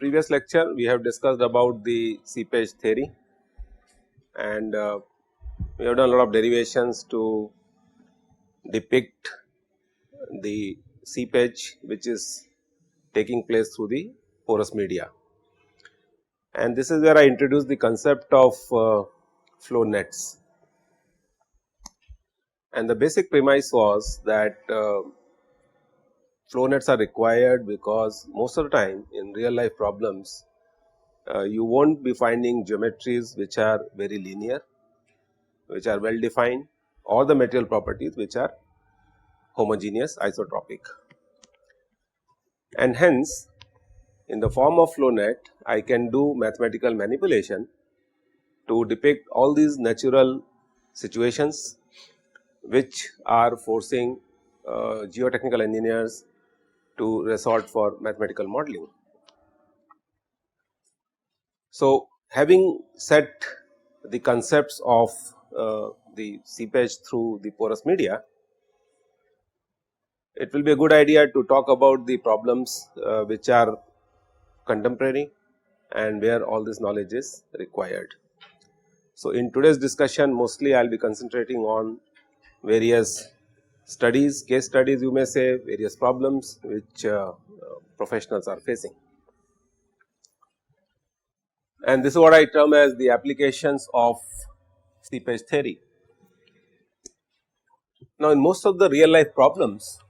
previous lecture we have discussed about the seepage theory, and we have done a lot of derivations to depict the seepage which is taking place through the porous media. And this is where I introduced the concept of flow nets, and the basic premise was that flow nets are required because most of the time in real life problems you will not be finding geometries which are very linear, which are well defined, or the material properties which are homogeneous isotropic. And hence in the form of flow net I can do mathematical manipulation to depict all these natural situations which are forcing geotechnical engineers to resort for mathematical modeling. So, having set the concepts of the seepage through the porous media, it will be a good idea to talk about the problems which are contemporary and where all this knowledge is required. So, in today's discussion mostly I will be concentrating on various studies, case studies you may say, various problems which professionals are facing. And this is what I term as the applications of seepage theory. Now, in most of the real life problems,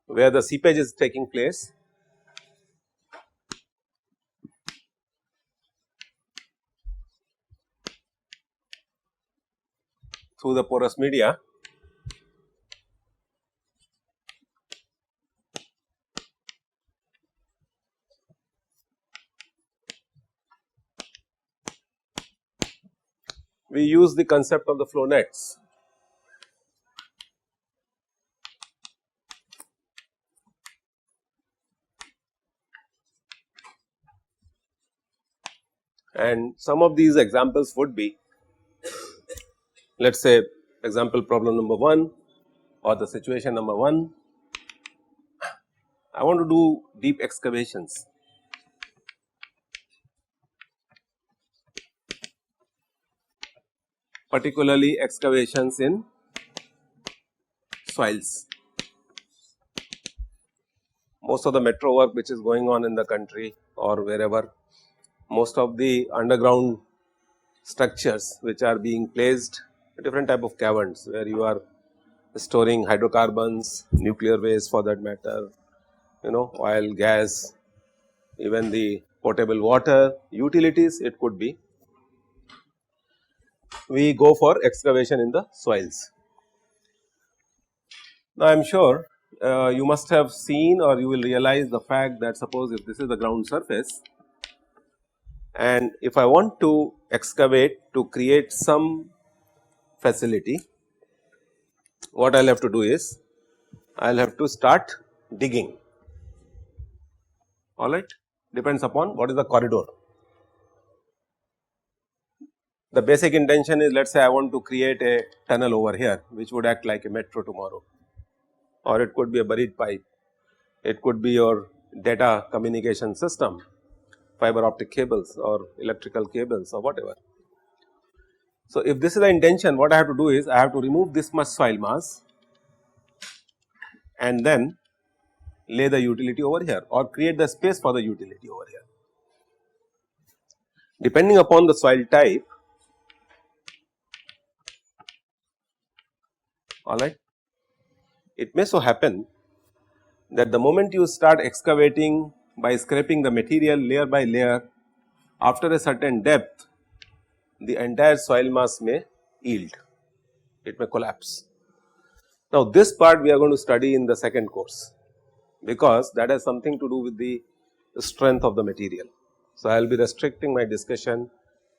where the seepage is taking place, through the porous media, we use the concept of the flow nets. And some of these examples would be, let us say example problem number 1 or the situation number 1. I want to do deep excavations, particularly excavations in soils. Most of the metro work which is going on in the country or wherever, most of the underground structures which are being placed, different type of caverns where you are storing hydrocarbons, nuclear waste for that matter, oil, gas, even the potable water, utilities it could be. We go for excavation in the soils. Now, I am sure you must have seen or you will realize the fact that suppose if this is the ground surface and if I want to excavate to create some facility, what I will have to do is I will have to start digging, alright, depends upon what is the corridor. The basic intention is, let us say I want to create a tunnel over here which would act like a metro tomorrow, or it could be a buried pipe, it could be your data communication system, fiber optic cables or electrical cables or whatever. So, if this is the intention, what I have to do is I have to remove this much soil mass and then lay the utility over here or create the space for the utility over here. Depending upon the soil type, alright, it may so happen that the moment you start excavating by scraping the material layer by layer, after a certain depth the entire soil mass may yield, it may collapse. Now, this part we are going to study in the second course, because that has something to do with the strength of the material. So, I will be restricting my discussion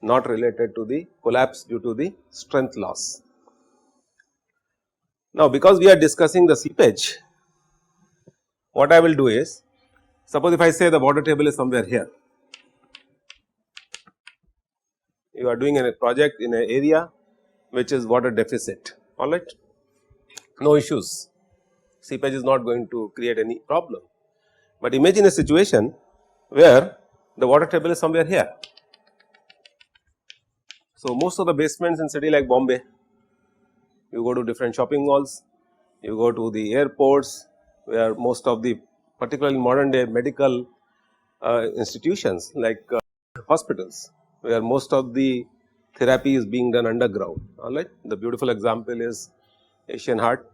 not related to the collapse due to the strength loss. Now, because we are discussing the seepage, what I will do is, suppose if I say the water table is somewhere here, you are doing a project in an area which is water deficit, alright, no issues, seepage is not going to create any problem. But imagine a situation where the water table is somewhere here. So, most of the basements in city like Bombay, you go to different shopping malls, you go to the airports where most of the particularly modern day medical institutions like hospitals, where most of the therapy is being done underground, alright. The beautiful example is Asian Heart,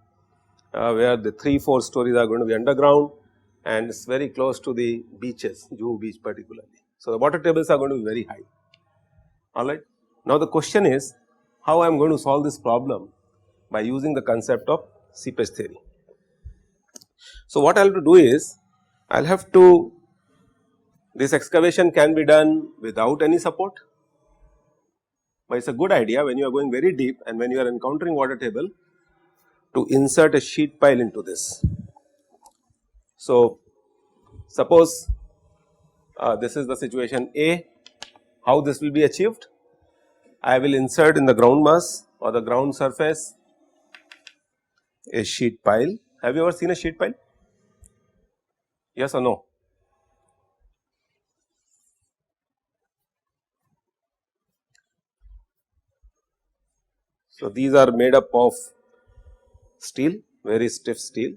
where the 3-4 stories are going to be underground and it is very close to the beaches, Juhu beach particularly. So, the water tables are going to be very high, alright. Now, the question is how I am going to solve this problem by using the concept of seepage theory. So, what I will have to do is I will have to, this excavation can be done without any support, but it is a good idea when you are going very deep and when you are encountering water table to insert a sheet pile into this. So, suppose this is the situation A, how this will be achieved? I will insert in the ground mass or the ground surface a sheet pile. Have you ever seen a sheet pile? Yes or no? So, these are made up of steel, very stiff steel.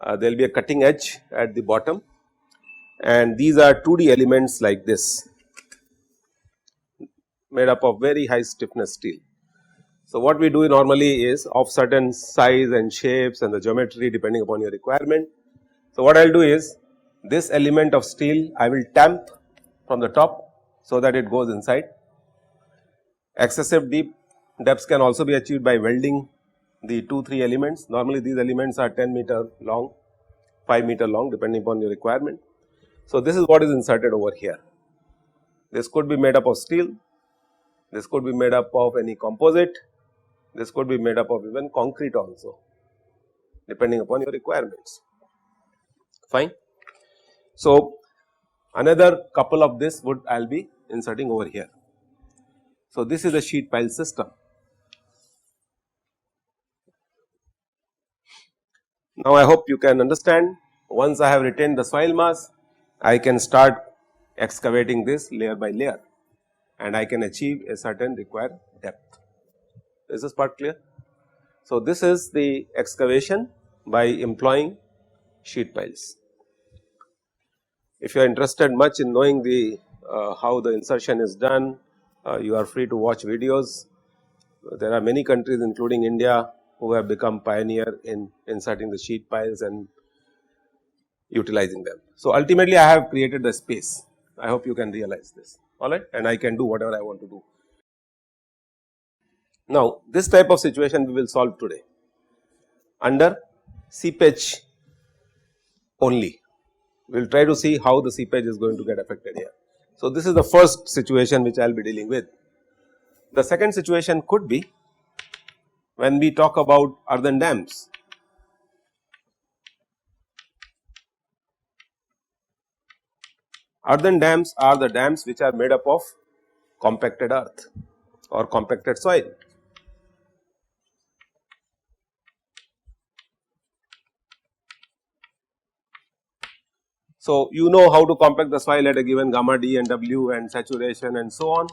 There will be a cutting edge at the bottom and these are 2D elements like this, made up of very high stiffness steel. So, what we do normally is of certain size and shapes and the geometry depending upon your requirement. So, what I will do is this element of steel I will tamp from the top so that it goes inside. Excessive deep depths can also be achieved by welding the 2-3 elements. Normally these elements are 10 meter long, 5 meter long depending upon your requirement. So, this is what is inserted over here. This could be made up of steel, this could be made up of any composite, this could be made up of even concrete also depending upon your requirements, fine. So, another couple of this wood I will be inserting over here. So, this is a sheet pile system. Now, I hope you can understand, once I have retained the soil mass, I can start excavating this layer by layer and I can achieve a certain required depth. Is this part clear? So, this is the excavation by employing sheet piles. If you are interested much in knowing the how the insertion is done, you are free to watch videos. There are many countries including India who have become pioneer in inserting the sheet piles and utilizing them. So, ultimately I have created the space. I hope you can realize this, alright, and I can do whatever I want to do. Now, this type of situation we will solve today under seepage only. We will try to see how the seepage is going to get affected here. So, this is the first situation which I will be dealing with. The second situation could be when we talk about earthen dams. Earthen dams are the dams which are made up of compacted earth or compacted soil. So, you know how to compact the soil at a given gamma D and W and saturation and so on,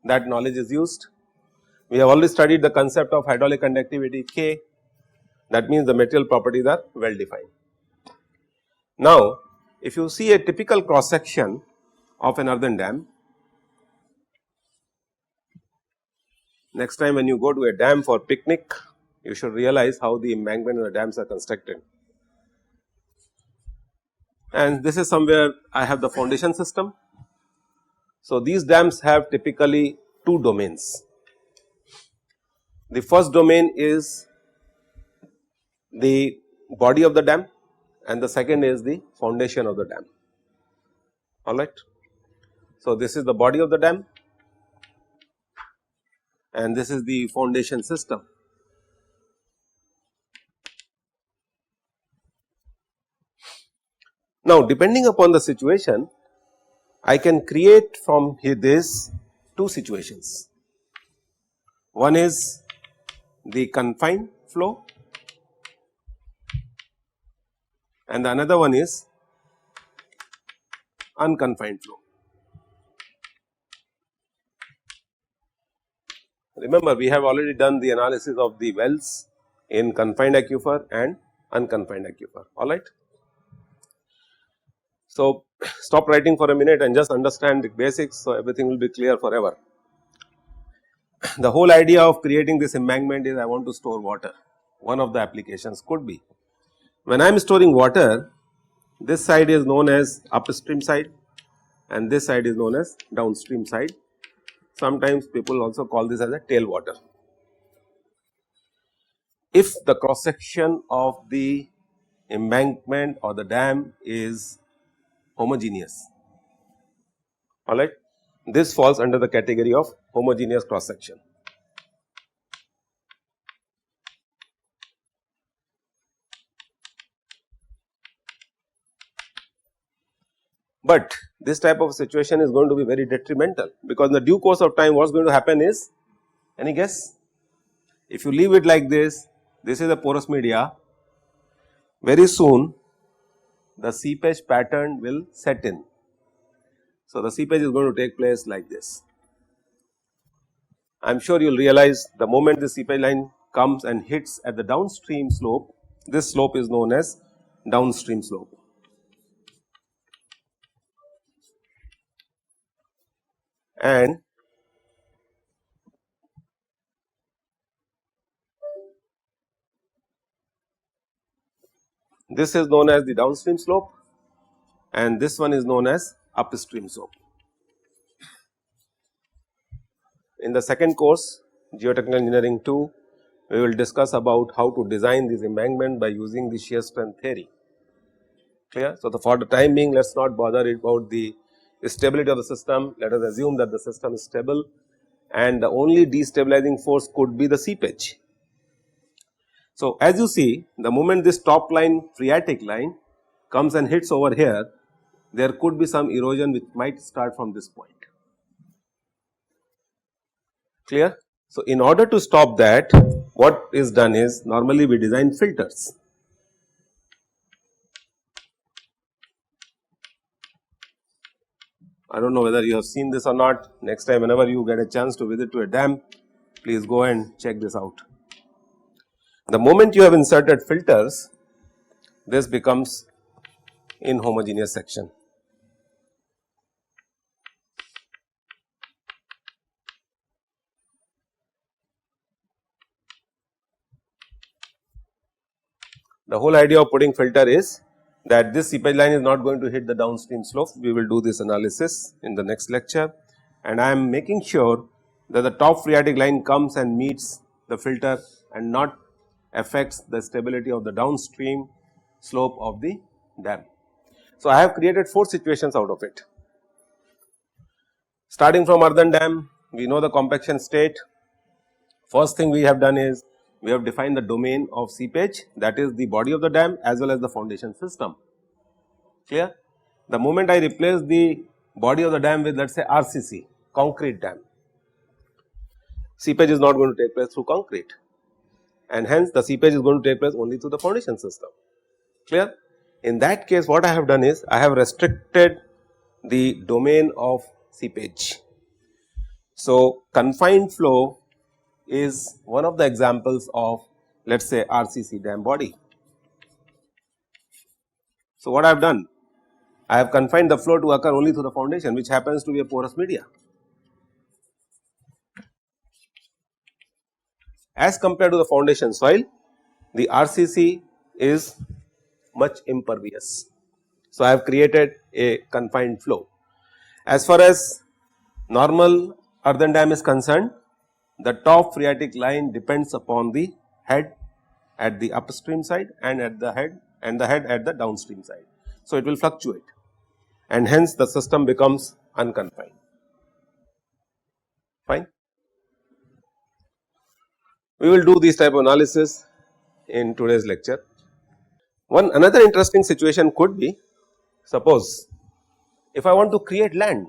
that knowledge is used. We have already studied the concept of hydraulic conductivity K, that means the material properties are well defined. Now, if you see a typical cross section of an earthen dam, next time when you go to a dam for picnic, you should realize how the embankment of the dams are constructed. And this is somewhere I have the foundation system. So, these dams have typically two domains. The first domain is the body of the dam and the second is the foundation of the dam, alright. So, this is the body of the dam and this is the foundation system. Now, depending upon the situation, I can create from here this two situations. One is the confined flow and the another one is unconfined flow. Remember, we have already done the analysis of the wells in confined aquifer and unconfined aquifer, alright. So, stop writing for a minute and just understand the basics, so everything will be clear forever. The whole idea of creating this embankment is I want to store water. One of the applications could be, when I am storing water, this side is known as upstream side and this side is known as downstream side. Sometimes people also call this as a tailwater. If the cross section of the embankment or the dam is homogeneous, alright, this falls under the category of homogeneous cross section. But this type of situation is going to be very detrimental, because in the due course of time what is going to happen is, any guess? If you leave it like this is a porous media, very soon the seepage pattern will set in. So, the seepage is going to take place like this. I am sure you will realize the moment the seepage line comes and hits at the downstream slope, this slope is known as downstream slope. And this is known as the downstream slope and this one is known as upstream slope. In the second course, Geotechnical Engineering 2, we will discuss about how to design this embankment by using the shear strength theory. Clear? So, for the time being, let us not bother about the stability of the system. Let us assume that the system is stable and the only destabilizing force could be the seepage. So, as you see, the moment this top line, phreatic line, comes and hits over here, there could be some erosion which might start from this point. Clear? So, in order to stop that, what is done is, normally we design filters. I do not know whether you have seen this or not. Next time whenever you get a chance to visit to a dam, please go and check this out. The moment you have inserted filters, this becomes inhomogeneous section. The whole idea of putting filter is that this seepage line is not going to hit the downstream slope. We will do this analysis in the next lecture, and I am making sure that the top phreatic line comes and meets the filter and not affects the stability of the downstream slope of the dam. So, I have created 4 situations out of it. Starting from earthen dam, we know the compaction state. First thing we have done is, we have defined the domain of seepage, that is the body of the dam as well as the foundation system. Clear? The moment I replace the body of the dam with, let us say, RCC, concrete dam, seepage is not going to take place through concrete, and hence the seepage is going to take place only through the foundation system. Clear? In that case, what I have done is, I have restricted the domain of seepage. So, confined flow is one of the examples of, let us say, RCC dam body. So, what I have done? I have confined the flow to occur only through the foundation, which happens to be a porous media. As compared to the foundation soil, the RCC is much impervious. So, I have created a confined flow. As far as normal earthen dam is concerned, the top phreatic line depends upon the head at the upstream side and at the head at the downstream side. So, it will fluctuate and hence the system becomes unconfined. Fine. We will do this type of analysis in today's lecture. Another interesting situation could be, suppose if I want to create land,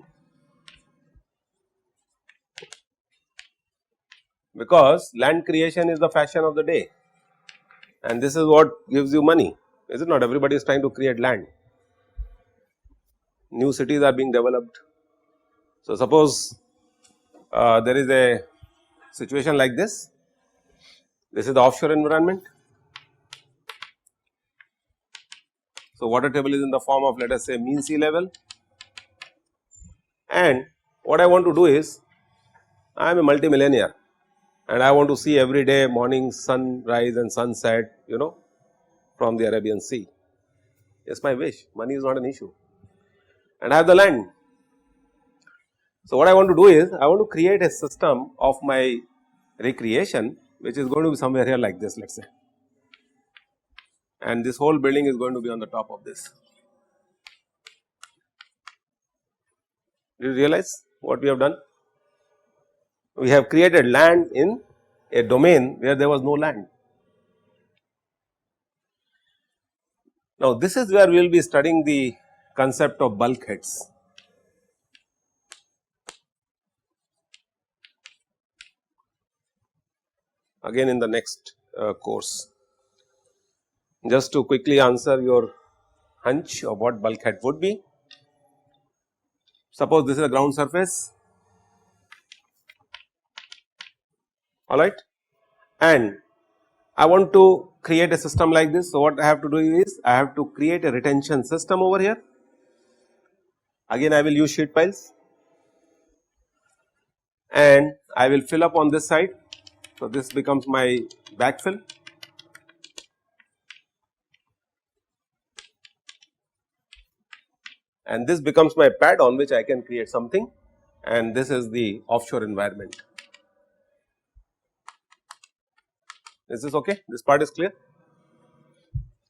because land creation is the fashion of the day and this is what gives you money, is it not? Everybody is trying to create land, new cities are being developed. So, suppose there is a situation like this is the offshore environment. So, water table is in the form of, let us say, mean sea level, and what I want to do is I am a multimillionaire and I want to see every day morning sunrise and sunset, from the Arabian Sea. It's my wish, money is not an issue, and I have the land. So, what I want to do is I want to create a system of my recreation which is going to be somewhere here like this, let us say, and this whole building is going to be on the top of this. Do you realize what we have done? We have created land in a domain where there was no land. Now, this is where we will be studying the concept of bulkheads. Again in the next course. Just to quickly answer your hunch of what bulkhead would be. Suppose this is a ground surface, alright, and I want to create a system like this. So, what I have to do is I have to create a retention system over here. Again I will use sheet piles and I will fill up on this side. So, this becomes my backfill. And this becomes my pad on which I can create something, and this is the offshore environment. Is this okay? This part is clear?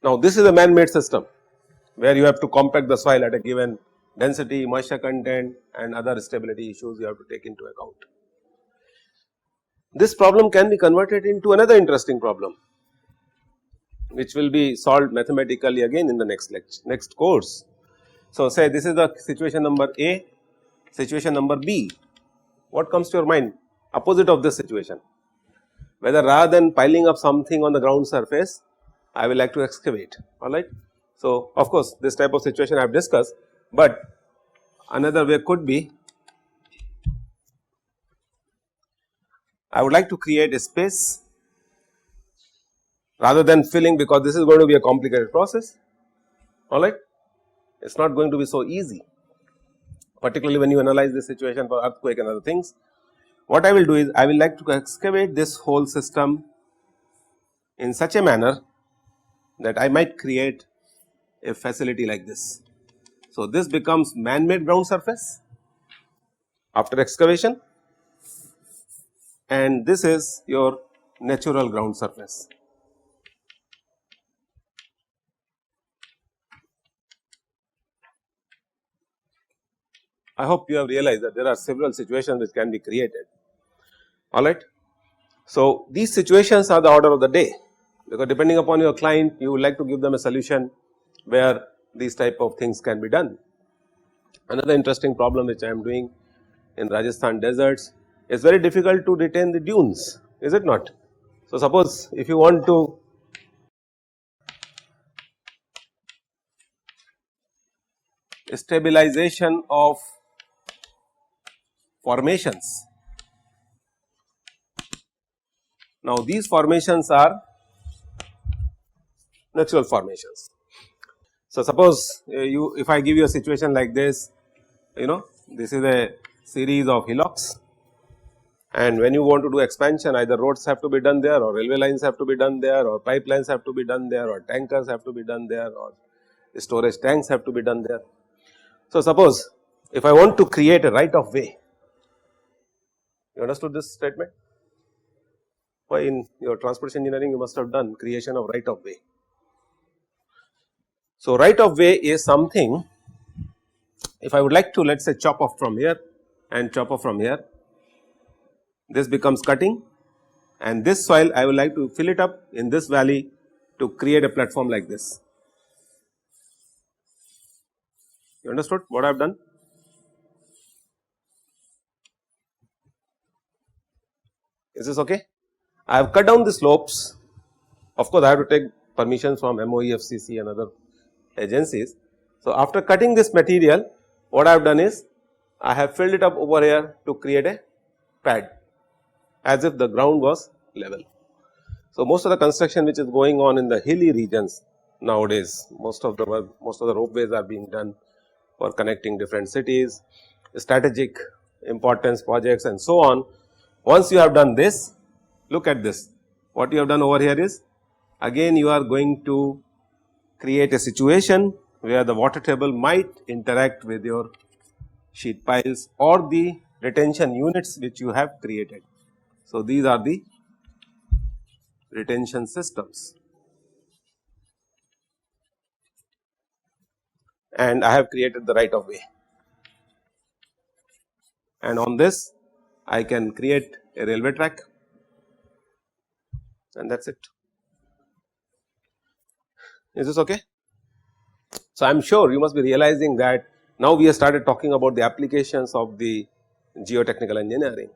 Now, this is a man-made system where you have to compact the soil at a given density, moisture content and other stability issues you have to take into account. This problem can be converted into another interesting problem which will be solved mathematically again in the next course. So, say this is the situation number A, situation number B. What comes to your mind? Opposite of this situation, whether rather than piling up something on the ground surface, I will like to excavate, alright. So, of course, this type of situation I have discussed, but another way could be I would like to create a space rather than filling, because this is going to be a complicated process, alright. It is not going to be so easy, particularly when you analyze the situation for earthquake and other things. What I will do is I will like to excavate this whole system in such a manner that I might create a facility like this. So, this becomes man-made ground surface after excavation, and this is your natural ground surface. I hope you have realized that there are several situations which can be created, alright. So, these situations are the order of the day, because depending upon your client you would like to give them a solution where these type of things can be done. Another interesting problem which I am doing in Rajasthan deserts, is very difficult to retain the dunes, is it not? So, suppose if you want to stabilization of formations. Now, these formations are natural formations. So, suppose if I give you a situation like this, this is a series of hillocks, and when you want to do expansion, either roads have to be done there, or railway lines have to be done there, or pipelines have to be done there, or tankers have to be done there, or storage tanks have to be done there. So, suppose if I want to create a right of way, you understood this statement? Why in your transportation engineering you must have done creation of right of way. So, right of way is something, if I would like to, let us say, chop off from here and chop off from here, this becomes cutting, and this soil I would like to fill it up in this valley to create a platform like this. You understood what I have done? Is this okay? I have cut down the slopes. Of course, I have to take permissions from MOE, FCC and other agencies. So, after cutting this material, what I have done is I have filled it up over here to create a pad as if the ground was level. So, most of the construction which is going on in the hilly regions nowadays, most of the ropeways are being done for connecting different cities, strategic importance projects and so on. Once you have done this, look at this. What you have done over here is, again you are going to create a situation where the water table might interact with your sheet piles or the retention units which you have created. So, these are the retention systems, and I have created the right of way, and on this I can create a railway track, and that is it. Is this okay? So, I am sure you must be realizing that now we have started talking about the applications of the geotechnical engineering,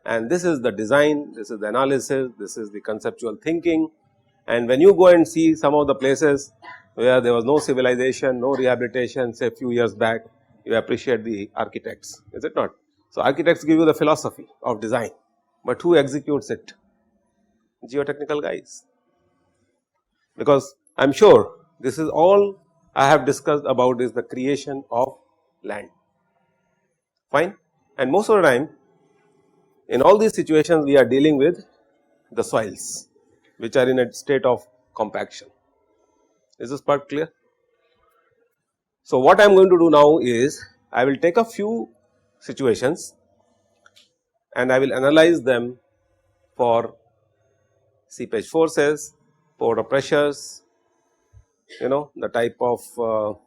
and this is the design, this is the analysis, this is the conceptual thinking. And when you go and see some of the places where there was no civilization, no rehabilitation, say few years back, you appreciate the architects, is it not? So, architects give you the philosophy of design, but who executes it? Geotechnical guys, because I am sure this is all I have discussed about is the creation of land, fine. And most of the time in all these situations we are dealing with the soils which are in a state of compaction. Is this part clear? So, what I am going to do now is I will take a few situations and I will analyze them for seepage forces, pore pressures, the type of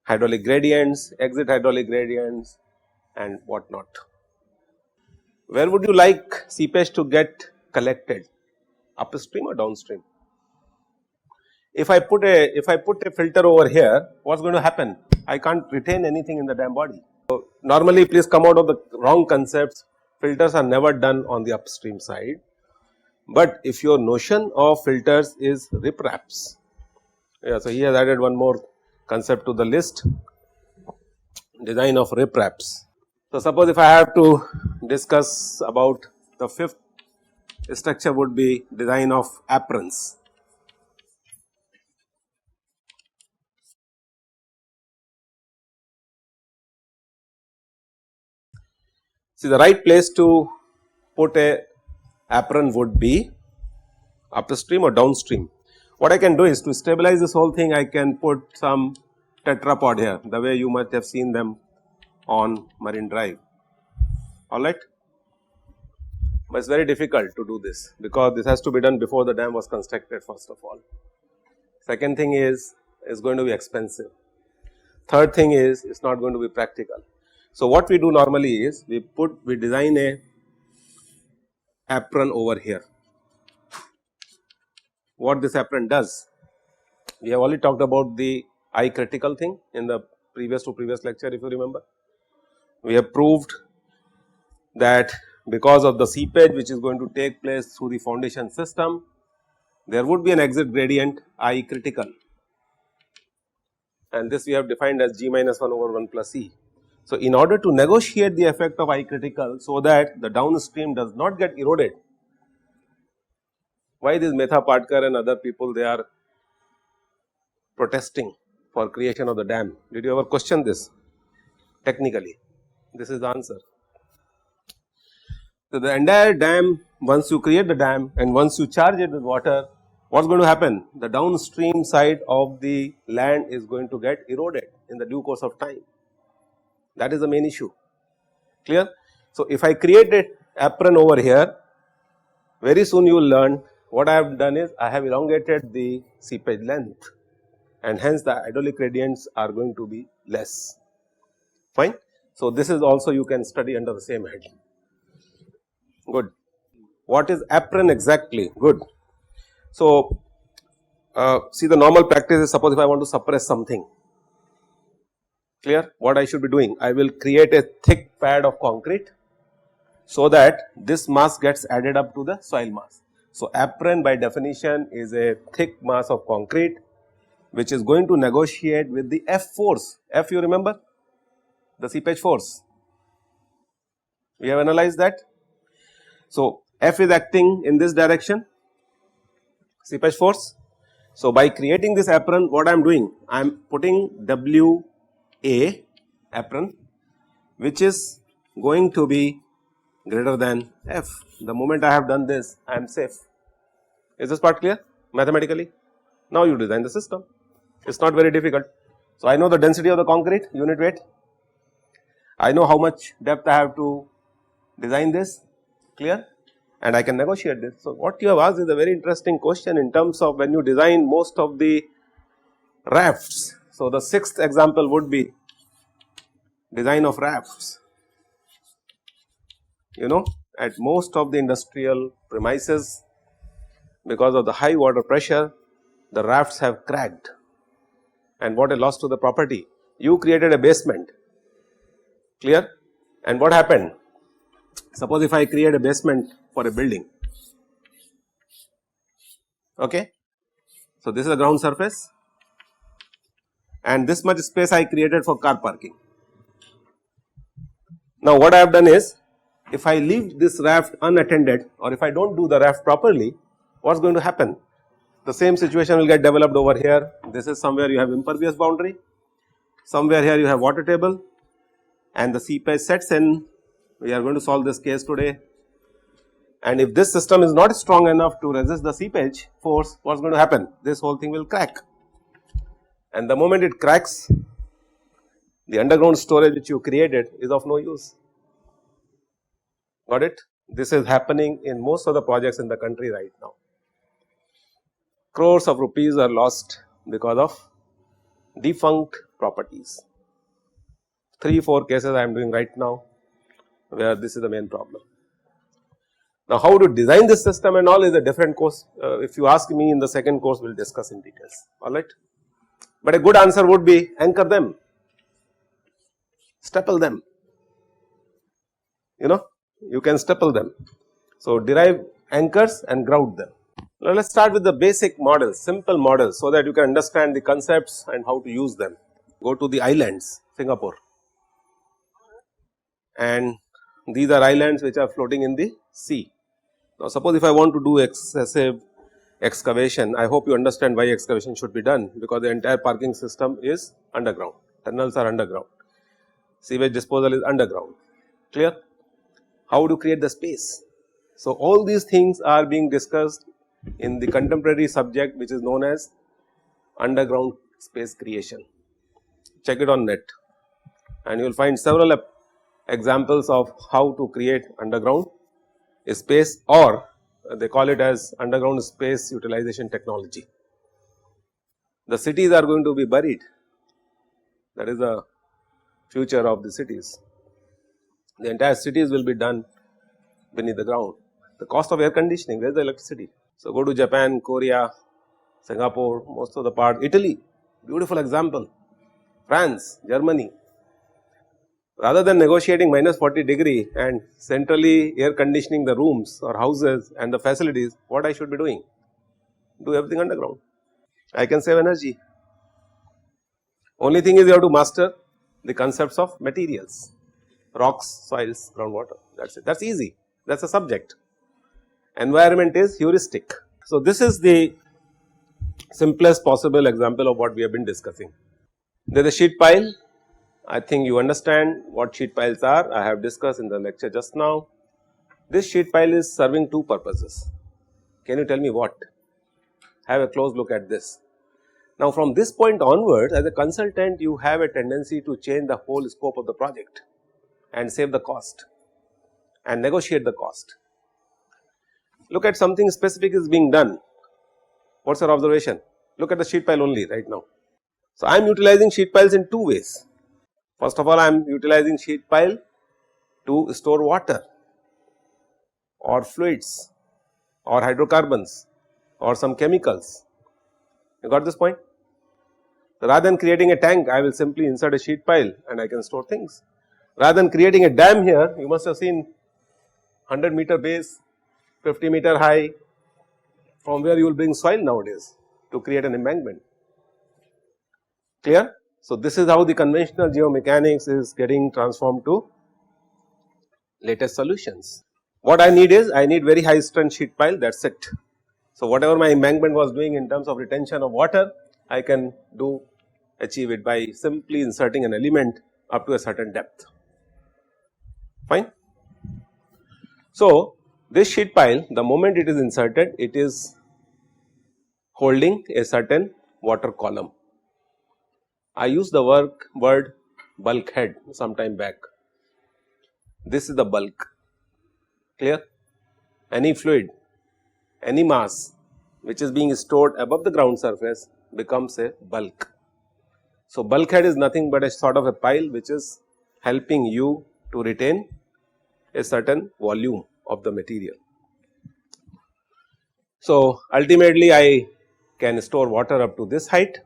hydraulic gradients, exit hydraulic gradients and what not. Where would you like seepage to get collected, upstream or downstream? If I put a filter over here, what is going to happen? I can't retain anything in the dam body. So, normally please come out of the wrong concepts, filters are never done on the upstream side, but if your notion of filters is ripraps, so he has added one more concept to the list, design of ripraps. So, suppose if I have to discuss about the fifth structure would be design of aprons. See, the right place to put a apron would be upstream or downstream. What I can do is to stabilize this whole thing, I can put some tetrapod here, the way you must have seen them on Marine Drive, alright. But it is very difficult to do this because this has to be done before the dam was constructed first of all. Second thing is going to be expensive. Third thing is it is not going to be practical. So, what we do normally is we design a apron over here. What this apron does? We have already talked about the I critical thing in the previous lecture, if you remember. We have proved that because of the seepage which is going to take place through the foundation system, there would be an exit gradient I critical, and this we have defined as G minus 1 over 1 plus E. So, in order to negotiate the effect of I critical so that the downstream does not get eroded, why this Metha Patkar and other people they are protesting for creation of the dam? Did you ever question this technically? This is the answer. So, the entire dam, once you create the dam and once you charge it with water, what is going to happen? The downstream side of the land is going to get eroded in the due course of time. That is the main issue, clear. So, if I create an apron over here, very soon you will learn what I have done is I have elongated the seepage length and hence the hydraulic gradients are going to be less, fine. So, this is also you can study under the same head, good. What is apron exactly? Good. So, see the normal practice is suppose if I want to suppress something, Clear? What I should be doing? I will create a thick pad of concrete so that this mass gets added up to the soil mass. So, apron by definition is a thick mass of concrete which is going to negotiate with the F force. F, you remember? The seepage force. We have analyzed that. So, F is acting in this direction, seepage force. So, by creating this apron, what I am doing? I am putting WA apron, which is going to be greater than F. The moment I have done this, I am safe. Is this part clear mathematically? Now, you design the system. It is not very difficult. So, I know the density of the concrete, unit weight. I know how much depth I have to design this, clear, and I can negotiate this. So, what you have asked is a very interesting question in terms of when you design most of the rafts. So, the sixth example would be design of rafts. You know, at most of the industrial premises, because of the high water pressure, the rafts have cracked, and what a loss to the property. You created a basement, clear, and what happened? Suppose if I create a basement for a building, okay. So, this is the ground surface and this much space I created for car parking. Now, what I have done is, if I leave this raft unattended or if I do not do the raft properly, what is going to happen? The same situation will get developed over here. This is somewhere you have impervious boundary, somewhere here you have water table, and the seepage sets in. We are going to solve this case today, and if this system is not strong enough to resist the seepage force, what is going to happen? This whole thing will crack, and the moment it cracks, the underground storage which you created is of no use. Got it? This is happening in most of the projects in the country right now. Crores of rupees are lost because of defunct properties. 3-4 cases I am doing right now where this is the main problem. Now, how to design this system and all is a different course. If you ask me in the second course, we will discuss in details, alright. But a good answer would be anchor them, staple them, you know, you can staple them. So, derive anchors and grout them. Now, let us start with the basic models, simple models, so that you can understand the concepts and how to use them. Go to the islands, Singapore, and these are islands which are floating in the sea. Now, suppose if I want to do excessive excavation, I hope you understand why excavation should be done, because the entire parking system is underground, tunnels are underground, sewage disposal is underground, clear. How to create the space? So, all these things are being discussed in the contemporary subject which is known as underground space creation. Check it on net and you will find several examples of how to create underground space, or they call it as underground space utilization technology. The cities are going to be buried, that is the future of the cities. The entire cities will be done beneath the ground. The cost of air conditioning, where is the electricity? So, go to Japan, Korea, Singapore, most of the part, Italy, beautiful example, France, Germany. Rather than negotiating -40° and centrally air conditioning the rooms or houses and the facilities, what I should be doing? Do everything underground. I can save energy. Only thing is you have to master the concepts of materials, rocks, soils, groundwater, that is it, that is easy, that is a subject. Environment is heuristic. So, this is the simplest possible example of what we have been discussing. There is a sheet pile. I think you understand what sheet piles are. I have discussed in the lecture just now. This sheet pile is serving two purposes. Can you tell me what? Have a close look at this. Now, from this point onwards, as a consultant, you have a tendency to change the whole scope of the project and save the cost and negotiate the cost. Look at something specific is being done. What is your observation? Look at the sheet pile only right now. So, I am utilizing sheet piles in two ways. First of all, I am utilizing sheet pile to store water or fluids or hydrocarbons or some chemicals. You got this point? Rather than creating a tank, I will simply insert a sheet pile and I can store things. Rather than creating a dam here, you must have seen 100-meter base, 50-meter high, from where you will bring soil nowadays to create an embankment. Clear? So, this is how the conventional geomechanics is getting transformed to latest solutions. What I need is, I need very high strength sheet pile, that is it. So, whatever my embankment was doing in terms of retention of water, I can achieve it by simply inserting an element up to a certain depth, fine. So, this sheet pile, the moment it is inserted, it is holding a certain water column. I used the word bulkhead some time back. This is the bulk, clear? Any fluid, any mass which is being stored above the ground surface becomes a bulk. So, bulkhead is nothing but a sort of a pile which is helping you to retain a certain volume of the material. So, ultimately I can store water up to this height.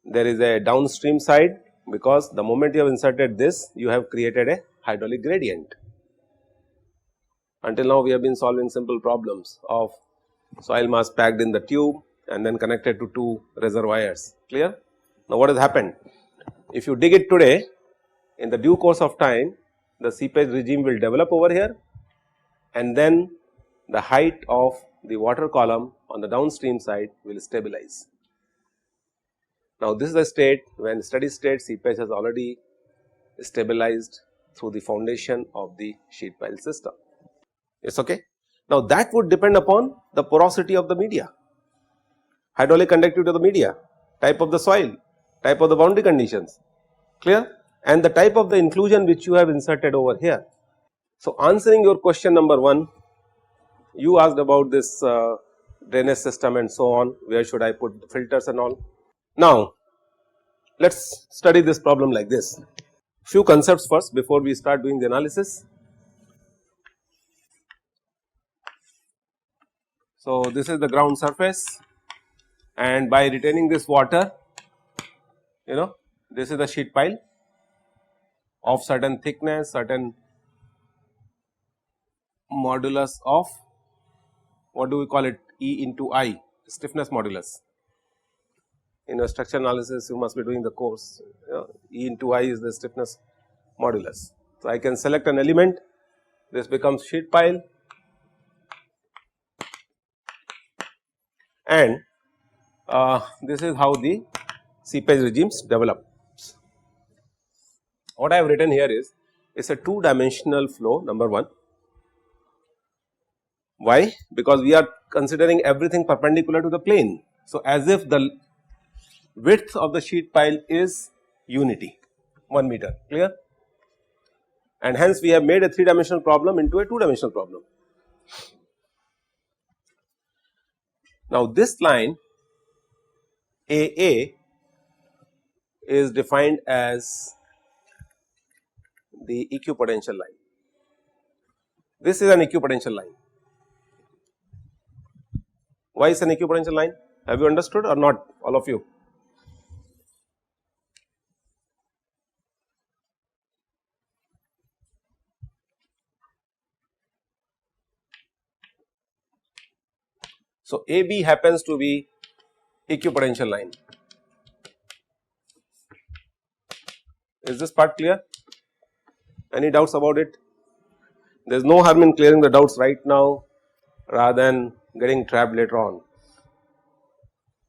There is a downstream side, because the moment you have inserted this, you have created a hydraulic gradient. Until now we have been solving simple problems of soil mass packed in the tube and then connected to two reservoirs, clear? Now, what has happened? If you dig it today, in the due course of time, the seepage regime will develop over here, and then the height of the water column on the downstream side will stabilize. Now, this is the state when steady state seepage has already stabilized through the foundation of the sheet pile system. Yes, okay. Now, that would depend upon the porosity of the media, hydraulic conductivity of the media, type of the soil, type of the boundary conditions, clear, and the type of the inclusion which you have inserted over here. So, answering your question number 1, you asked about this drainage system and so on, where should I put the filters and all. Now, let us study this problem like this. Few concepts first before we start doing the analysis. So, this is the ground surface, and by retaining this water, this is the sheet pile of certain thickness, certain modulus of, what do we call it, E into I, stiffness modulus. In a structure analysis you must be doing the course, E into I is the stiffness modulus. So, I can select an element, this becomes sheet pile, and this is how the seepage regimes develop. What I have written here is, it's a 2-dimensional flow, number 1. Why? Because we are considering everything perpendicular to the plane. So, as if the width of the sheet pile is unity, 1 meter, clear, and hence we have made a 3-dimensional problem into a 2-dimensional problem. Now, this line AA is defined as the equipotential line. This is an equipotential line. Why is an equipotential line? Have you understood or not, all of you? So, AB happens to be equipotential line. Is this part clear? Any doubts about it? There is no harm in clearing the doubts right now rather than getting trapped later on.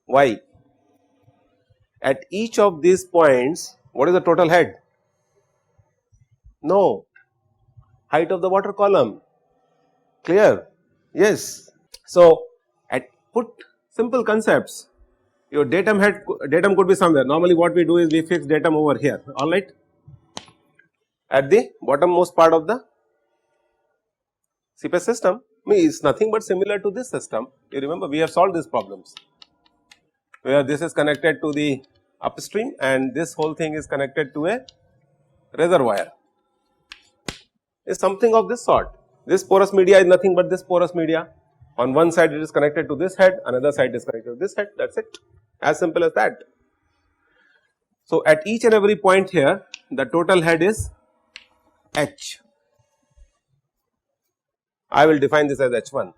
Why? At each of these points, what is the total head? No, height of the water column, clear? Yes. So, put simple concepts, your datum could be somewhere. Normally what we do is we fix datum over here, alright, at the bottommost part of the seepage system. Is nothing but similar to this system. You remember we have solved these problems where this is connected to the upstream and this whole thing is connected to a reservoir. Is something of this sort. This porous media is nothing but this porous media. On one side it is connected to this head, another side is connected to this head, that is it, as simple as that. So, at each and every point here the total head is H. I will define this as H1,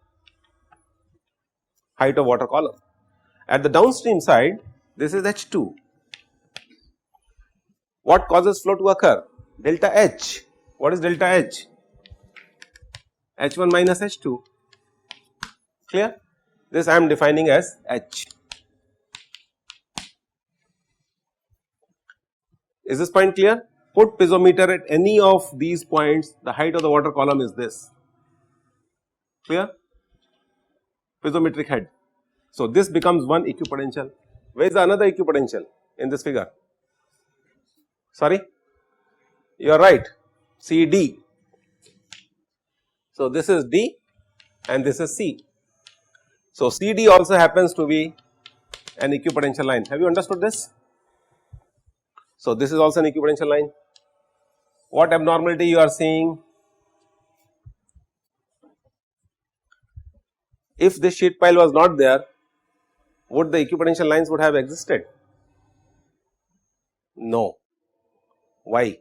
height of water column. At the downstream side this is H2. What causes flow to occur? Delta H. What is delta H? H1 minus H2. Clear? This I am defining as H. Is this point clear? Put piezometer at any of these points, the height of the water column is this. Clear? Piezometric head. So, this becomes one equipotential. Where is the another equipotential in this figure? Sorry? You are right, CD. So, this is D and this is C. So, CD also happens to be an equipotential line. Have you understood this? So, this is also an equipotential line. What abnormality you are seeing? If this sheet pile was not there, would the equipotential lines would have existed? No. Why?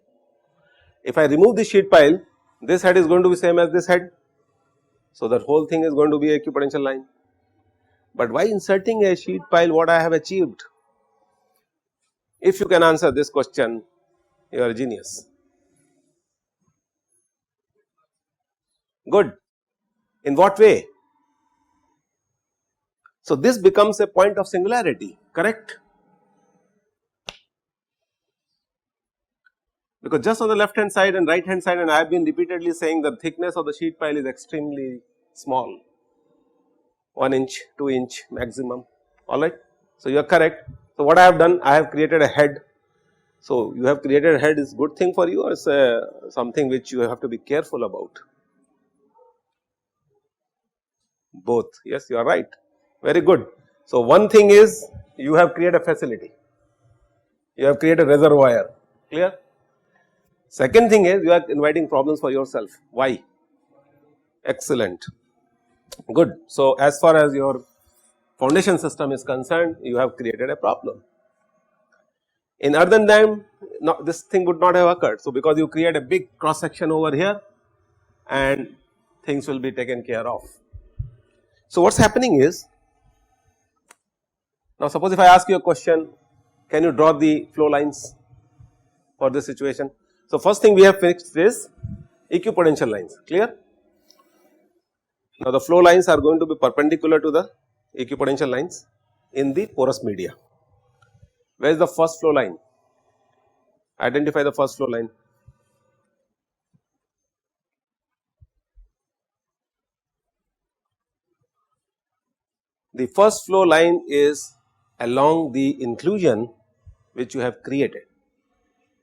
If I remove the sheet pile, this head is going to be same as this head. So, that whole thing is going to be a equipotential line. But why inserting a sheet pile, what I have achieved? If you can answer this question, you are a genius. Good. In what way? So, this becomes a point of singularity, correct? Because just on the left hand side and right hand side, and I have been repeatedly saying the thickness of the sheet pile is extremely small, 1 inch, 2 inch maximum, alright. So, you are correct. So, what I have done, I have created a head. So, you have created a head is good thing for you, or is something which you have to be careful about? Both, yes, you are right, very good. So, one thing is you have created a facility, you have created a reservoir, clear. Second thing is you are inviting problems for yourself. Why? Excellent, good. So, as far as your foundation system is concerned, you have created a problem. In earthen dam, this thing would not have occurred. So, because you create a big cross section over here and things will be taken care of. So, what is happening is, now suppose if I ask you a question, can you draw the flow lines for this situation? So, first thing we have fixed is equipotential lines, clear. Now, the flow lines are going to be perpendicular to the equipotential lines in the porous media. Where is the first flow line? Identify the first flow line. The first flow line is along the inclusion which you have created.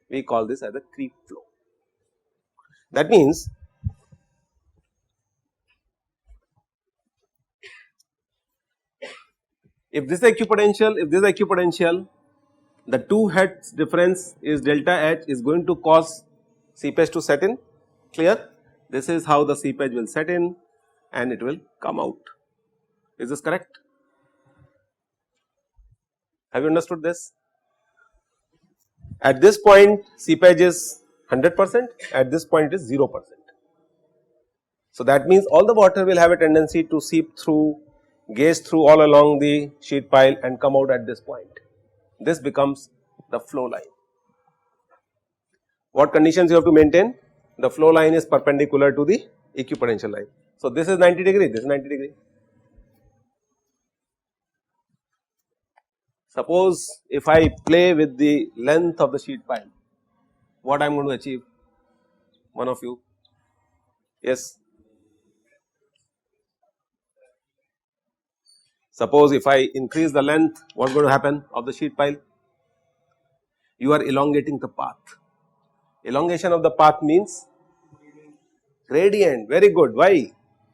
We call this as a creep flow. That means if this is equipotential, the two heads difference is delta H is going to cause seepage to set in, clear. This is how the seepage will set in and it will come out. Is this correct? Have you understood this? At this point seepage is 100%, at this point is 0%. So, that means all the water will have a tendency to seep through, gaze through all along the sheet pile and come out at this point. This becomes the flow line. What conditions you have to maintain? The flow line is perpendicular to the equipotential line. So, this is 90 degree, this is 90 degree. Suppose if I play with the length of the sheet pile, what I am going to achieve? One of you, yes. Suppose if I increase the length, what is going to happen of the sheet pile? You are elongating the path. Elongation of the path means gradient, very good. Why?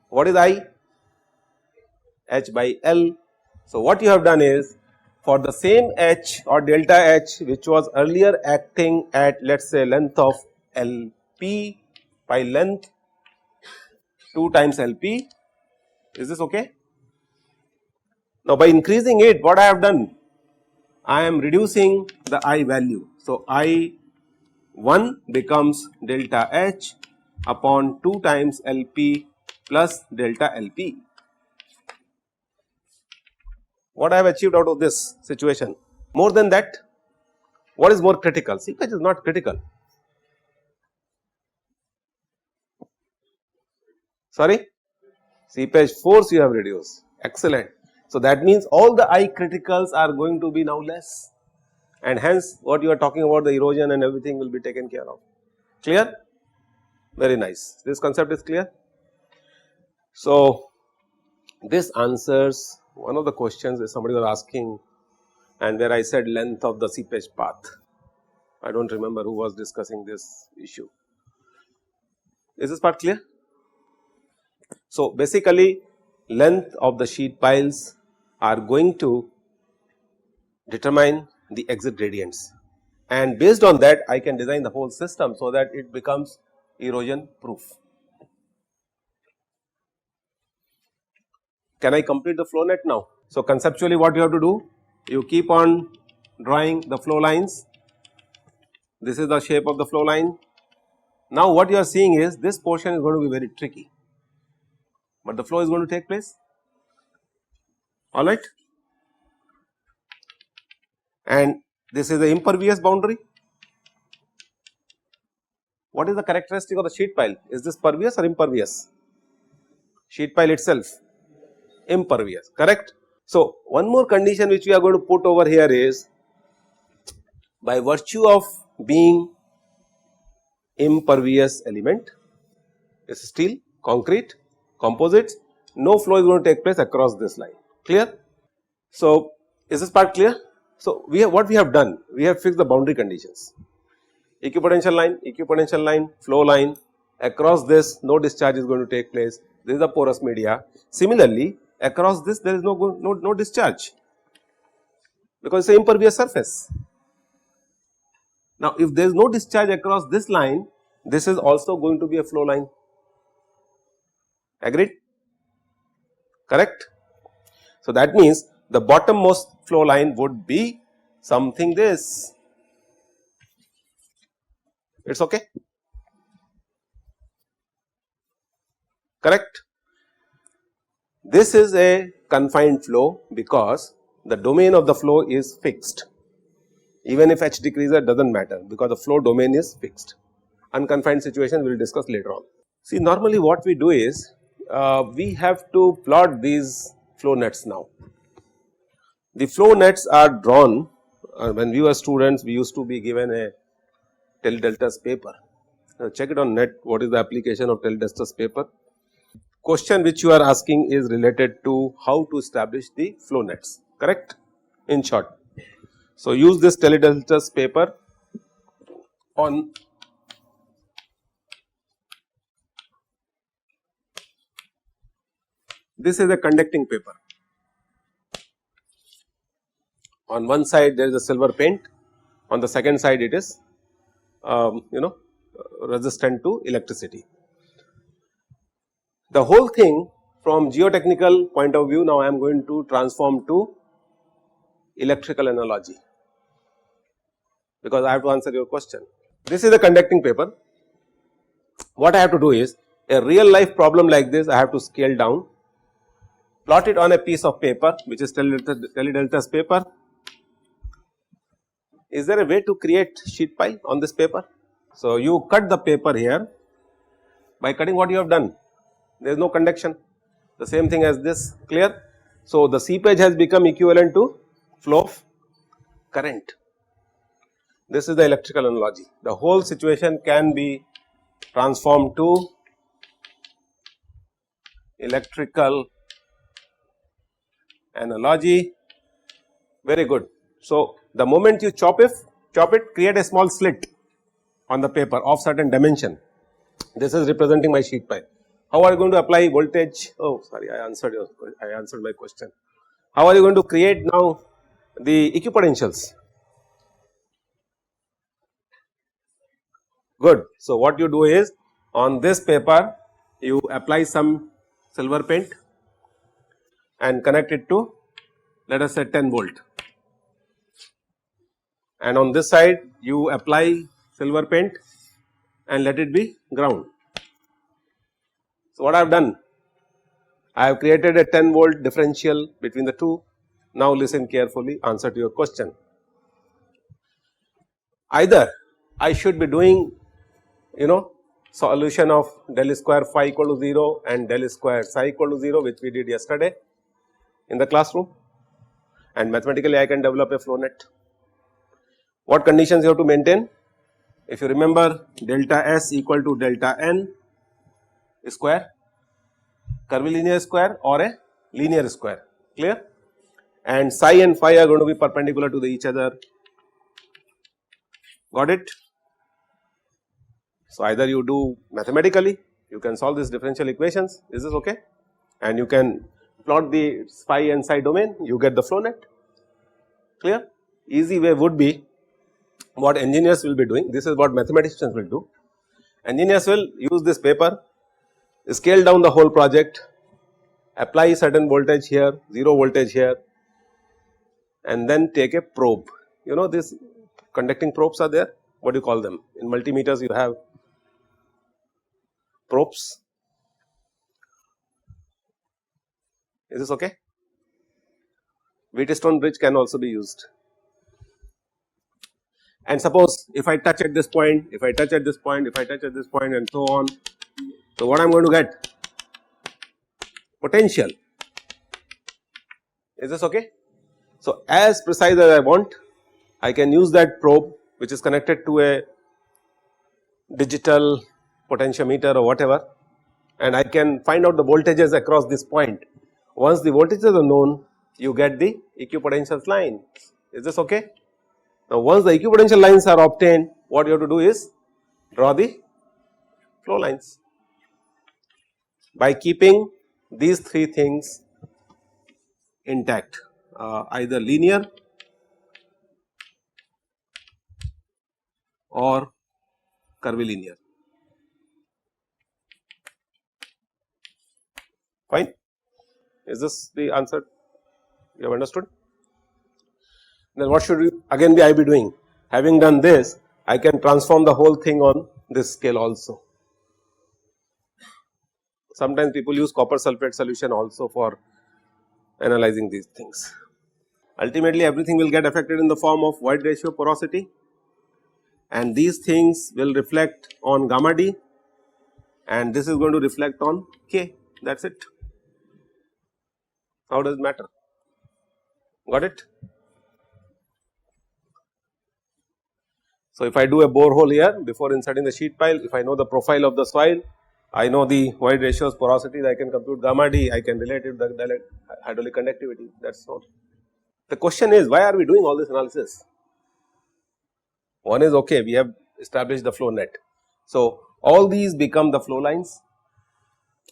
What is I? H by L. So, what you have done is, for the same H or delta H which was earlier acting at, let us say, length of LP by length 2 times LP, is this okay? Now, by increasing it, what I have done? I am reducing the I value. So, I1 becomes delta H upon 2 times LP plus delta LP. What I have achieved out of this situation? More than that, what is more critical? Seepage is not critical. Sorry, seepage force you have reduced. Excellent. So, that means all the I criticals are going to be now less, and hence what you are talking about, the erosion and everything will be taken care of. Clear? Very nice. This concept is clear. So, this answers one of the questions that somebody was asking, and where I said length of the seepage path. I do not remember who was discussing this issue. Is this part clear? So, basically length of the sheet piles are going to determine the exit gradients, and based on that I can design the whole system so that it becomes erosion proof. Can I complete the flow net now? So, conceptually what you have to do, you keep on drawing the flow lines. This is the shape of the flow line. Now, what you are seeing is this portion is going to be very tricky, but the flow is going to take place, alright. And this is the impervious boundary. What is the characteristic of the sheet pile? Is this pervious or impervious? Sheet pile itself impervious, correct. So, one more condition which we are going to put over here is, by virtue of being impervious element, is steel, concrete, composites, no flow is going to take place across this line, clear. So, is this part clear? So, what we have done, we have fixed the boundary conditions, equipotential line, flow line, across this no discharge is going to take place, this is the porous media. Similarly, across this there is no discharge, because it is an impervious surface. Now, if there is no discharge across this line, this is also going to be a flow line, agreed, correct. So, that means the bottommost flow line would be something this, it is okay, correct. This is a confined flow because the domain of the flow is fixed, even if H decreases does not matter, because the flow domain is fixed. Unconfined situation we will discuss later on. See, normally what we do is, we have to plot these flow nets now. The flow nets are drawn, when we were students we used to be given a Teldeltas paper. Check it on net, what is the application of Teldeltas paper. Question which you are asking is related to how to establish the flow nets, correct, in short. So, use this Teldeltas paper on this is a conducting paper. On one side there is a silver paint, on the second side it is resistant to electricity. The whole thing from geotechnical point of view, now I am going to transform to electrical analogy, because I have to answer your question. This is a conducting paper. What I have to do is, a real life problem like this I have to scale down, plot it on a piece of paper which is Teldeltas paper. Is there a way to create sheet pile on this paper? So, you cut the paper here, by cutting what you have done, there is no conduction, the same thing as this, clear. So, the seepage has become equivalent to flow of current. This is the electrical analogy. The whole situation can be transformed to electrical analogy, very good. So, the moment you chop it, create a small slit on the paper of certain dimension. This is representing my sheet pile. How are you going to apply voltage? Oh, sorry, I answered my question. How are you going to create now the equipotentials? Good. So, what you do is, on this paper you apply some silver paint and connect it to, let us say, 10 volt. and on this side you apply silver paint and let it be ground. So, what I have done? I have created a 10 volt differential between the two. Now, listen carefully, answer to your question. Either I should be doing solution of del square phi equal to 0 and del square psi equal to 0, which we did yesterday in the classroom, and mathematically I can develop a flow net. What conditions you have to maintain? If you remember, delta S equal to delta N square, curvilinear square or a linear square, clear? And psi and phi are going to be perpendicular to each other. Got it? So, either you do mathematically, you can solve these differential equations, is this okay? And you can plot the phi and psi domain, you get the flow net, clear? Easy way would be what engineers will be doing, this is what mathematicians will do. Engineers will use this paper, scale down the whole project, apply certain voltage here, 0 voltage here, and then take a probe. You know these conducting probes are there, what do you call them? In multimeters you have probes. Is this okay? Wheatstone bridge can also be used. And suppose if I touch at this point, if I touch at this point, if I touch at this point and so on. So, what I am going to get? Potential. Is this okay? So, as precise as I want, I can use that probe which is connected to a digital potentiometer or whatever, and I can find out the voltages across this point. Once the voltages are known, you get the equipotential line. Is this okay? Now, once the equipotential lines are obtained, what you have to do is draw the flow lines by keeping these three things intact, either linear or curvilinear. Fine. Is this the answer you have understood? Then what should I be doing? Having done this, I can transform the whole thing on this scale also. Sometimes people use copper sulphate solution also for analyzing these things. Ultimately, everything will get affected in the form of void ratio porosity, and these things will reflect on gamma d, and this is going to reflect on K, that is it. How does it matter? Got it? So, if I do a borehole here before inserting the sheet pile, if I know the profile of the soil, I know the void ratios, porosities, I can compute gamma d, I can relate it to the hydraulic conductivity, that is all. The question is, why are we doing all this analysis? One is, okay, we have established the flow net. So, all these become the flow lines.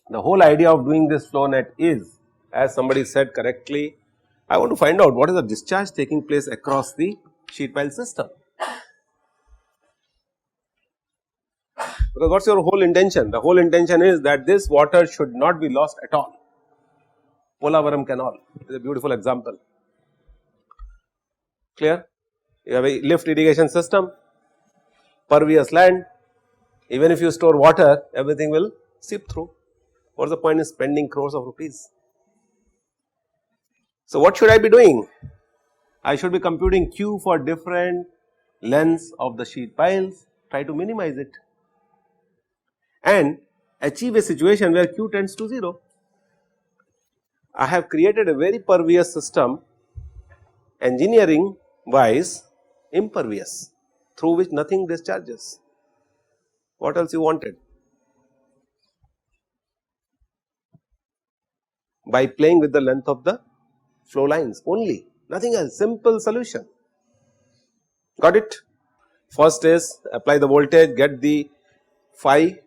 The whole idea of doing this flow net is, as somebody said correctly, I want to find out what is the discharge taking place across the sheet pile system. Because what is your whole intention? The whole intention is that this water should not be lost at all. Polavaram Canal is a beautiful example. Clear? You have a lift irrigation system, pervious land, even if you store water, everything will seep through. What is the point in spending crores of rupees? So, what should I be doing? I should be computing Q for different lengths of the sheet piles, try to minimize it and achieve a situation where Q tends to 0. I have created a very pervious system, engineering wise impervious, through which nothing discharges. What else you wanted? By playing with the length of the flow lines only, nothing else, simple solution. Got it? First is apply the voltage, get the phi.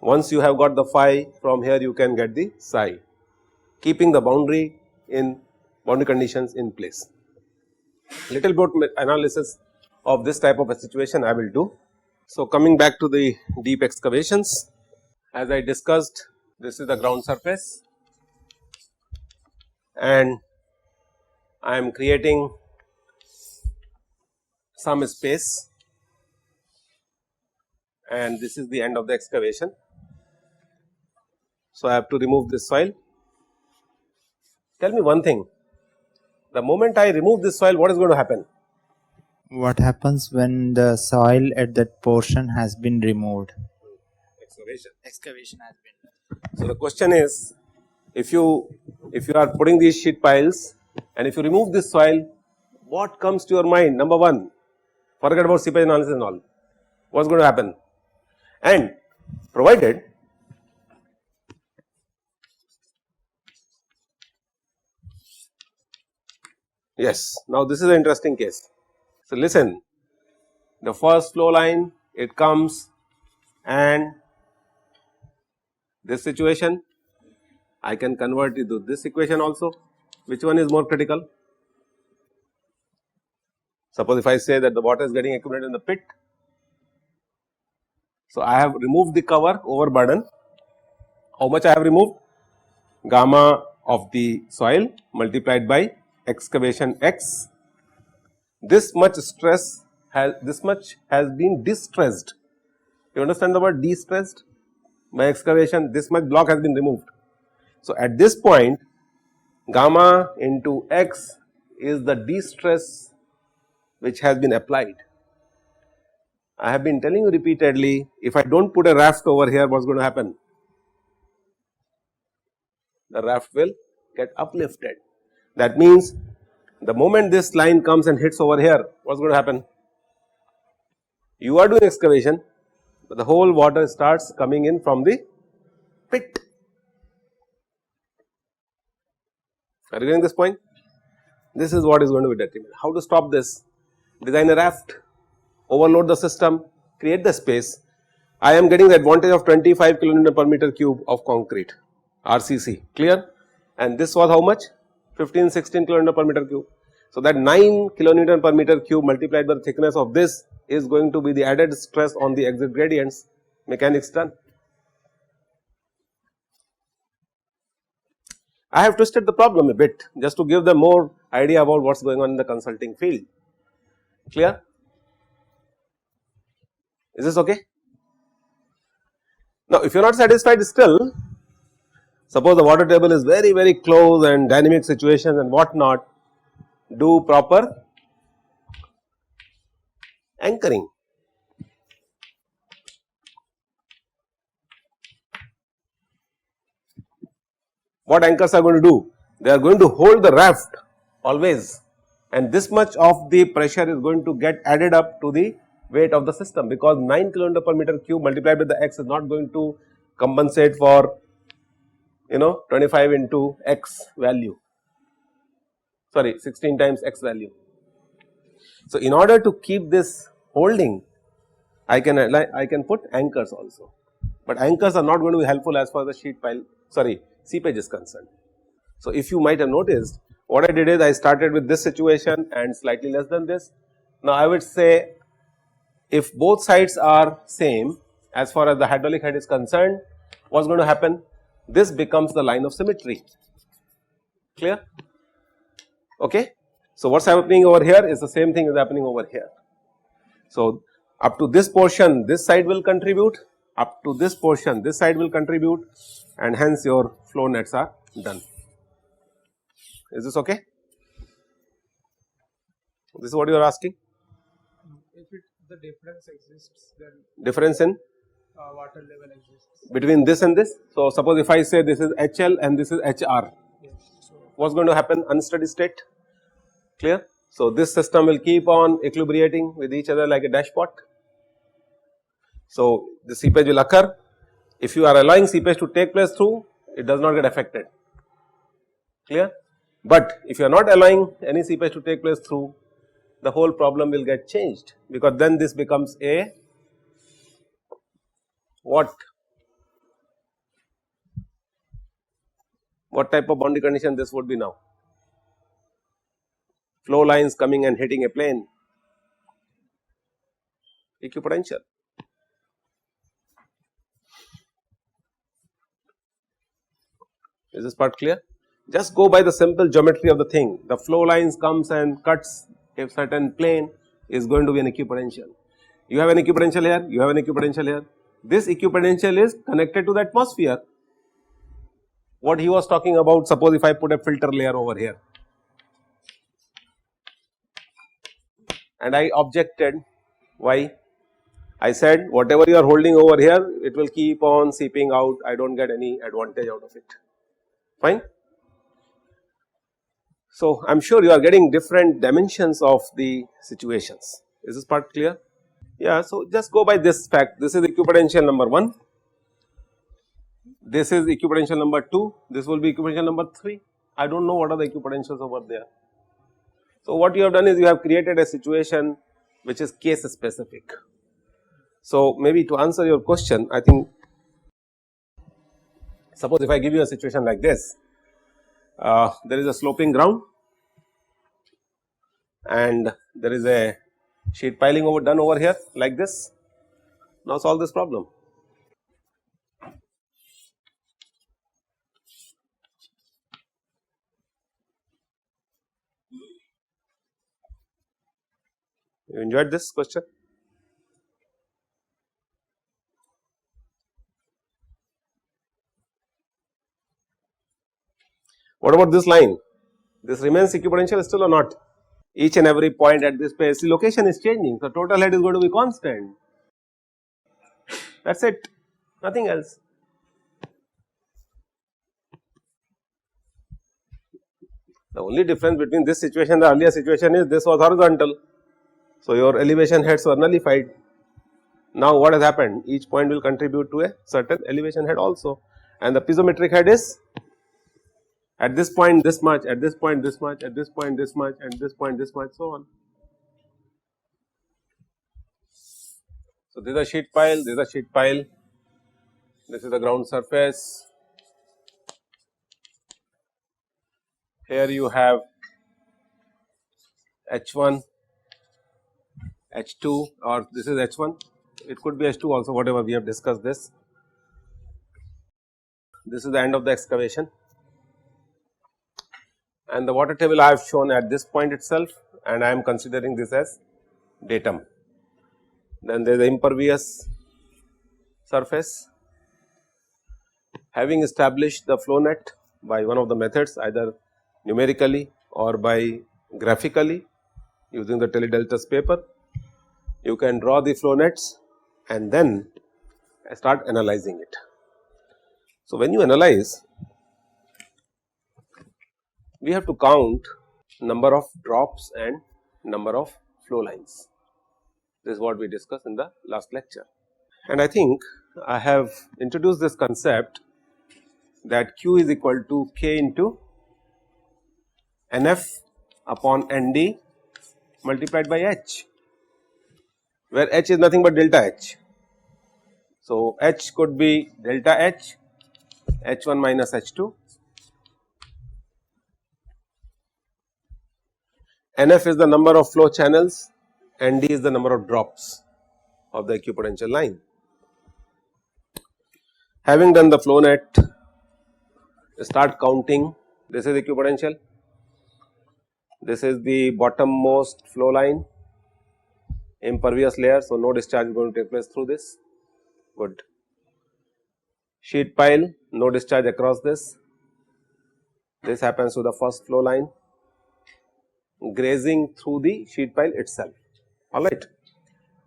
Once you have got the phi, from here you can get the psi, keeping the boundary conditions in place. Little bit analysis of this type of a situation I will do. So, coming back to the deep excavations, as I discussed, this is the ground surface and I am creating some space, and this is the end of the excavation. So, I have to remove this soil. Tell me one thing, the moment I remove this soil, what is going to happen? What happens when the soil at that portion has been removed? Excavation has been done. So, the question is, if you are putting these sheet piles and if you remove this soil, what comes to your mind? Number one, forget about seepage analysis and all. What is going to happen? And provided yes, now this is an interesting case. So, listen, the first flow line, it comes and this situation, I can convert it to this equation also. Which one is more critical? Suppose if I say that the water is getting accumulated in the pit. So, I have removed the cover overburden. How much I have removed? Gamma of the soil multiplied by excavation x. This much stress has, this much has been distressed. You understand the word distressed? By excavation, this much block has been removed. So, at this point, gamma into x is the distress which has been applied. I have been telling you repeatedly, if I do not put a raft over here, what is going to happen? The raft will get uplifted. That means, the moment this line comes and hits over here, what is going to happen? You are doing excavation, but the whole water starts coming in from the pit. Are you getting this point? This is what is going to be determined. How to stop this? Design a raft, overload the system, create the space. I am getting the advantage of 25 kilonewton per meter cube of concrete, RCC, clear? And this was how much? 15-16 kilonewton per meter cube. So, that 9 kilonewton per meter cube multiplied by the thickness of this is going to be the added stress on the exit gradients, mechanics done. I have twisted the problem a bit just to give them more idea about what is going on in the consulting field, clear? Is this okay? Now, if you are not satisfied still, suppose the water table is very close and dynamic situation and what not, do proper anchoring. What anchors are going to do? They are going to hold the raft always, and this much of the pressure is going to get added up to the weight of the system, because 9 kilonewton per meter cube multiplied with the x is not going to compensate for 25 into x value, sorry 16 times x value. So, in order to keep this holding, I can put anchors also, but anchors are not going to be helpful as far as the seepage is concerned. So, if you might have noticed, what I did is I started with this situation and slightly less than this. Now, I would say if both sides are same as far as the hydraulic head is concerned, what is going to happen? This becomes the line of symmetry, clear? Okay. So, what is happening over here is the same thing is happening over here. So, up to this portion this side will contribute, up to this portion this side will contribute, and hence your flow nets are done. Is this okay? This is what you are asking? If the difference exists, then difference in water level exists between this and this. So, suppose if I say this is HL and this is HR, yes. So, what is going to happen? Unsteady state, clear? So, this system will keep on equilibrating with each other like a dashpot. So, the seepage will occur. If you are allowing seepage to take place through, it does not get affected, clear? But if you are not allowing any seepage to take place through, the whole problem will get changed, because then this becomes a what type of boundary condition this would be now? Flow lines coming and hitting a plane, equipotential. Is this part clear? Just go by the simple geometry of the thing. The flow lines comes and cuts a certain plane, is going to be an equipotential. You have an equipotential here, you have an equipotential here. This equipotential is connected to the atmosphere. What he was talking about, suppose if I put a filter layer over here and I objected, why? I said whatever you are holding over here, it will keep on seeping out, I do not get any advantage out of it, fine. So, I am sure you are getting different dimensions of the situations. Is this part clear? Yeah, so just go by this fact. This is equipotential number 1, this is equipotential number 2, this will be equipotential number 3. I do not know what are the equipotentials over there. So, what you have done is you have created a situation which is case specific. So, maybe to answer your question, I think suppose if I give you a situation like this. There is a sloping ground and there is a sheet piling done over here like this. Now solve this problem. You enjoyed this question? What about this line? This remains equipotential still or not? Each and every point at this place, the location is changing, so total head is going to be constant. That is it, nothing else. The only difference between this situation and the earlier situation is this was horizontal. So, your elevation heads were nullified. Now, what has happened? Each point will contribute to a certain elevation head also, and the piezometric head is at this point this much, at this point this much, at this point this much, at this point this much, so on. So, this is a sheet pile, this is a sheet pile, this is the ground surface. Here you have H1, H2, or this is H1, it could be H2 also, whatever we have discussed this. This is the end of the excavation, and the water table I have shown at this point itself, and I am considering this as datum. Then there is the impervious surface. Having established the flow net by one of the methods, either numerically or by graphically using the Teledeltas paper, you can draw the flow nets and then start analyzing it. So, when you analyze, we have to count number of drops and number of flow lines. This is what we discussed in the last lecture, and I think I have introduced this concept that Q is equal to K into NF upon ND multiplied by H, where H is nothing but delta H. So, H could be delta H, H1 minus H2, NF is the number of flow channels, ND is the number of drops of the equipotential line. Having done the flow net, start counting. This is equipotential, this is the bottommost flow line, impervious layer, so no discharge is going to take place through this, good. Sheet pile, no discharge across this, this happens to the first flow line, grazing through the sheet pile itself, alright.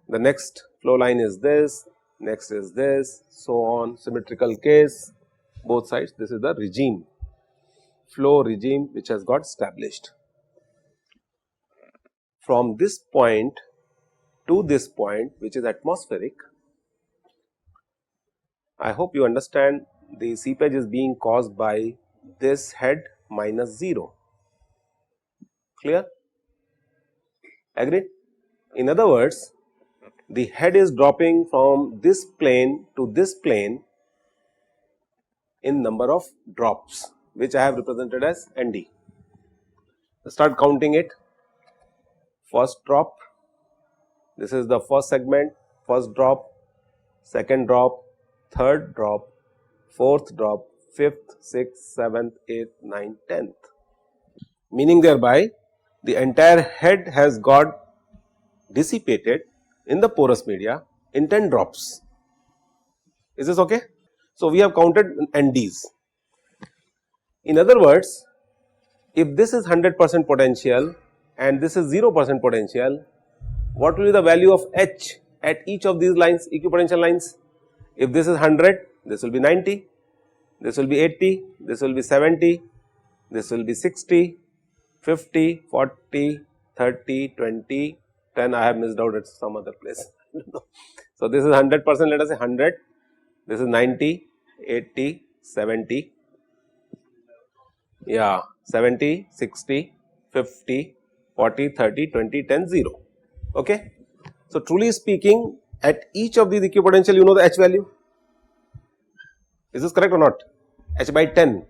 The next flow line is this, next is this, so on, symmetrical case, both sides, this is the regime, flow regime which has got established. From this point to this point, which is atmospheric, I hope you understand the seepage is being caused by this head minus 0, clear, agreed. In other words, the head is dropping from this plane to this plane in number of drops, which I have represented as ND. Start counting it. First drop, this is the first segment, first drop, second drop, third drop, fourth drop, fifth, sixth, seventh, eighth, ninth, 10th, meaning thereby the entire head has got dissipated in the porous media in 10 drops. Is this okay? So, we have counted NDs. In other words, if this is 100% potential and this is 0% potential, what will be the value of H at each of these lines, equipotential lines? If this is 100, this will be 90, this will be 80, this will be 70, this will be 60, 50, 40, 30, 20, 10, I have missed out at some other place. So, this is 100%, let us say 100, this is 90, 80, 70, yeah, 70, 60, 50, 40, 30, 20, 10, 0. Okay. So, truly speaking, at each of these equipotential you know the H value. Is this correct or not? H by 10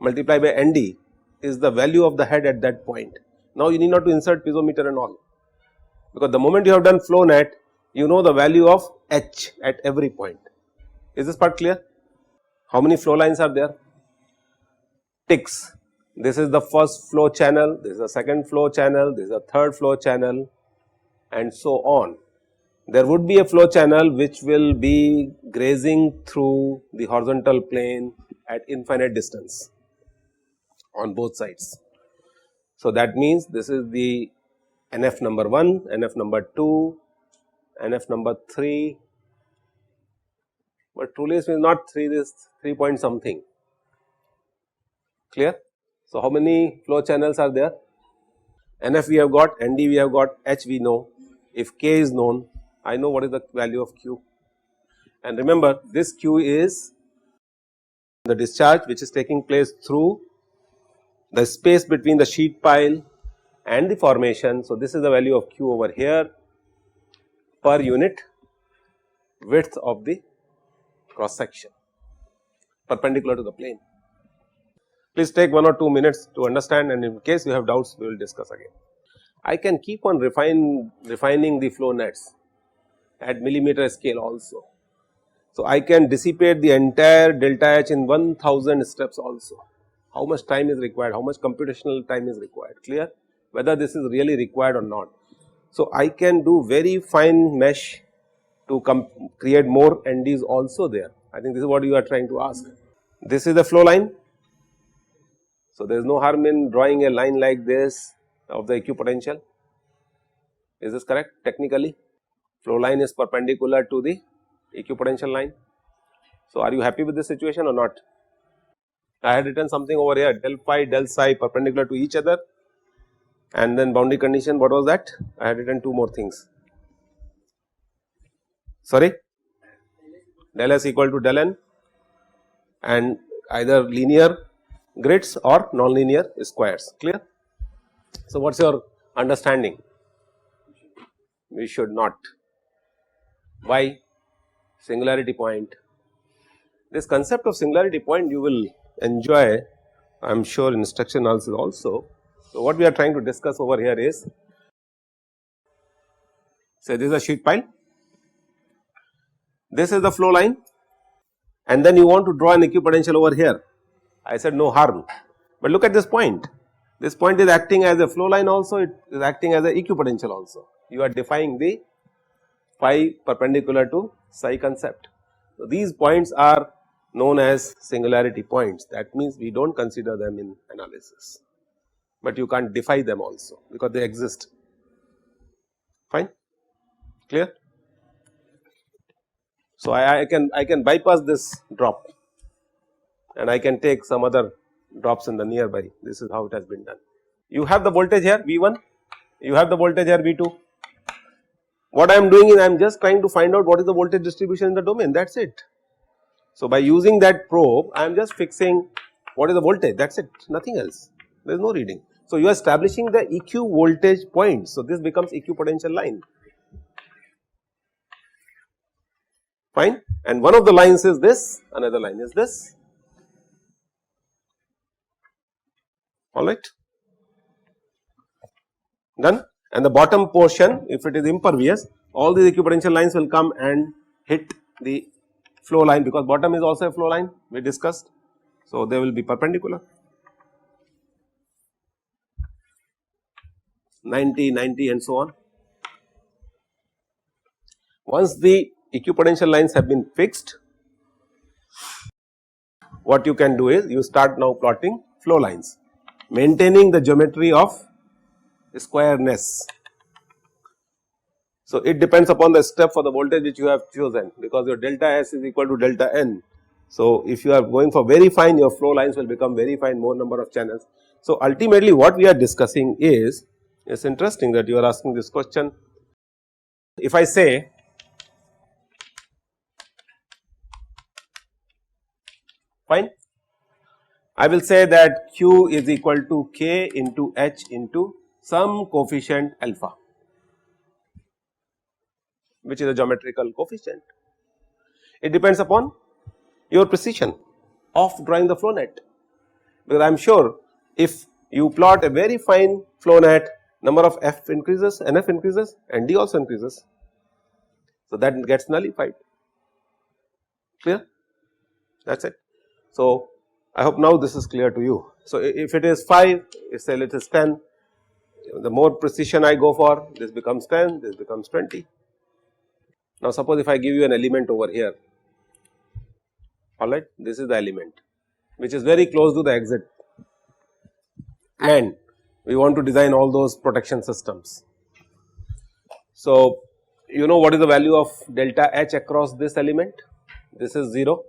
multiplied by ND is the value of the head at that point. Now, you need not to insert piezometer and all, because the moment you have done flow net, you know the value of H at every point. Is this part clear? How many flow lines are there? Ticks. This is the first flow channel, this is the second flow channel, this is the third flow channel, and so on. There would be a flow channel which will be grazing through the horizontal plane at infinite distance on both sides. So, that means this is the NF number 1, NF number 2, NF number 3, but truly it is not 3, this is 3 point something. Clear? So, how many flow channels are there? NF we have got, ND we have got, H we know. If K is known, I know what is the value of Q. And remember, this Q is the discharge which is taking place through the space between the sheet pile and the formation. So, this is the value of Q over here per unit width of the cross section perpendicular to the plane. Please take 1 or 2 minutes to understand, and in case you have doubts, we will discuss again. I can keep on refining the flow nets at millimeter scale also. So, I can dissipate the entire delta H in 1000 steps also. How much time is required, how much computational time is required, clear? Whether this is really required or not. So, I can do very fine mesh to create more NDs also there. I think this is what you are trying to ask. This is the flow line. So, there is no harm in drawing a line like this of the equipotential. Is this correct technically? Flow line is perpendicular to the equipotential line. So, are you happy with this situation or not? I had written something over here, del phi, del psi perpendicular to each other, and then boundary condition, what was that? I had written 2 more things. Sorry, del S equal to del N, and either linear grids or non-linear squares, clear? So, what is your understanding? We should not. Why? Singularity point. This concept of singularity point you will enjoy, I am sure, instruction also. So, what we are trying to discuss over here is, say this is a sheet pile, this is the flow line, and then you want to draw an equipotential over here. I said no harm, but look at this point. This point is acting as a flow line also, it is acting as an equipotential also. You are defying the phi perpendicular to psi concept. So, these points are known as singularity points. That means, we do not consider them in analysis, but you can't defy them also because they exist. Fine, clear? So, I can bypass this drop and I can take some other drops in the nearby. This is how it has been done. You have the voltage here V1, you have the voltage here V2. What I am doing is I am just trying to find out what is the voltage distribution in the domain, that is it. So, by using that probe I am just fixing what is the voltage, that is it, nothing else, there is no reading. So, you are establishing the EQ voltage point. So, this becomes equipotential line, fine, and one of the lines is this, another line is this, alright, done. And the bottom portion, if it is impervious, all these equipotential lines will come and hit the flow line, because bottom is also a flow line we discussed. So, they will be perpendicular 90, 90 and so on. Once the equipotential lines have been fixed, what you can do is you start now plotting flow lines, maintaining the geometry of squareness. So, it depends upon the step for the voltage which you have chosen, because your delta S is equal to delta N. So, if you are going for very fine, your flow lines will become very fine, more number of channels. So, ultimately what we are discussing is, it's interesting that you are asking this question. If I say fine, I will say that Q is equal to K into H into some coefficient alpha, which is a geometrical coefficient. It depends upon your precision of drawing the flow net, because I am sure if you plot a very fine flow net, number of F increases, NF increases and D also increases. So, that gets nullified, clear, that is it. So, I hope now this is clear to you. So, if it is 5, say it is 10, the more precision I go for, this becomes 10, this becomes 20. Now, suppose if I give you an element over here, alright, this is the element which is very close to the exit, and we want to design all those protection systems. So, you know what is the value of delta H across this element? This is 0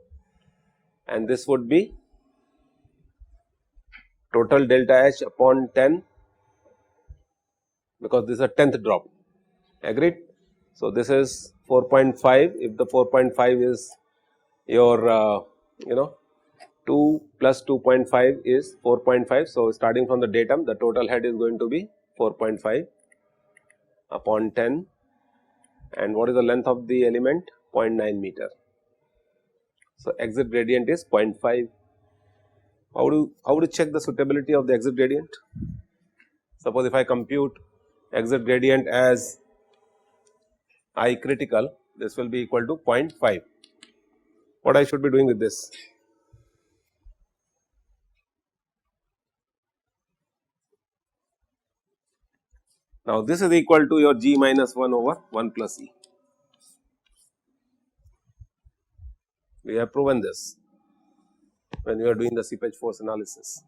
and this would be total delta H upon 10, because this is a 10th drop, agreed. So, this is 4.5, if the 4.5 is your 2 plus 2.5 is 4.5. So, starting from the datum, the total head is going to be 4.5 upon 10, and what is the length of the element? 0.9 meter. So, exit gradient is 0.5. How do you check the suitability of the exit gradient? Suppose if I compute exit gradient as I critical, this will be equal to 0.5. What I should be doing with this? Now, this is equal to your G minus 1 over 1 plus E. We have proven this when we are doing the seepage force analysis.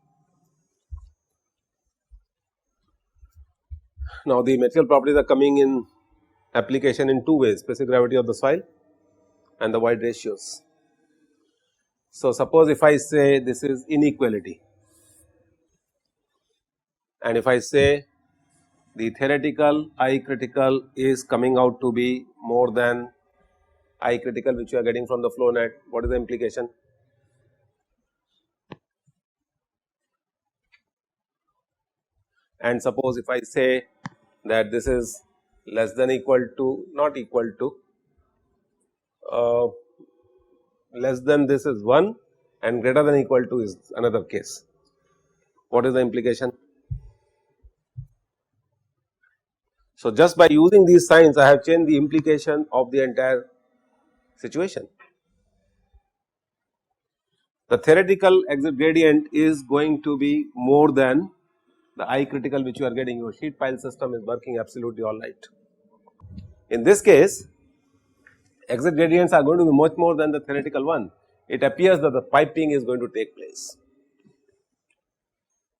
Now, the material properties are coming in application in two ways: specific gravity of the soil and the void ratios. So, suppose if I say this is inequality, and if I say the theoretical I critical is coming out to be more than I critical which you are getting from the flow net, what is the implication? And suppose if I say that this is less than equal to, not equal to, less than this is 1 and greater than equal to is another case, what is the implication? So, just by using these signs I have changed the implication of the entire situation. The theoretical exit gradient is going to be more than the I critical which you are getting. Your sheet pile system is working absolutely all right. In this case, exit gradients are going to be much more than the theoretical one. It appears that the piping is going to take place.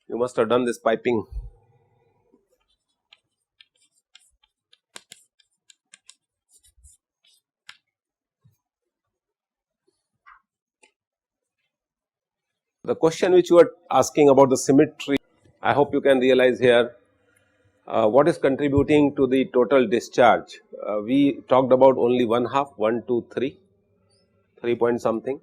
You must have done this piping. The question which you are asking about the symmetry, I hope you can realize here what is contributing to the total discharge. We talked about only one half, 1, 2, 3, 3 point something,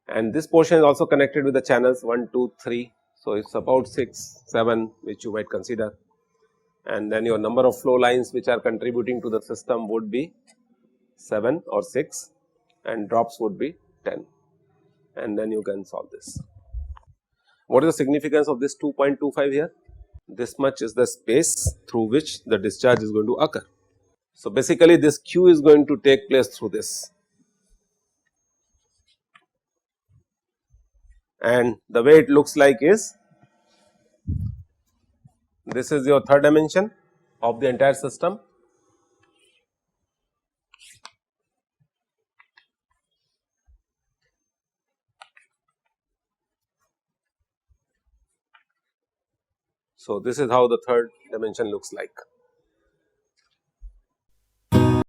and this portion is also connected with the channels 1, 2, 3. So, it is about 6, 7 which you might consider, and then your number of flow lines which are contributing to the system would be 7 or 6 and drops would be 10, and then you can solve this. What is the significance of this 2.25 here? This much is the space through which the discharge is going to occur. So, basically this Q is going to take place through this, and the way it looks like is, this is your third dimension of the entire system, So, this is how the third dimension looks like.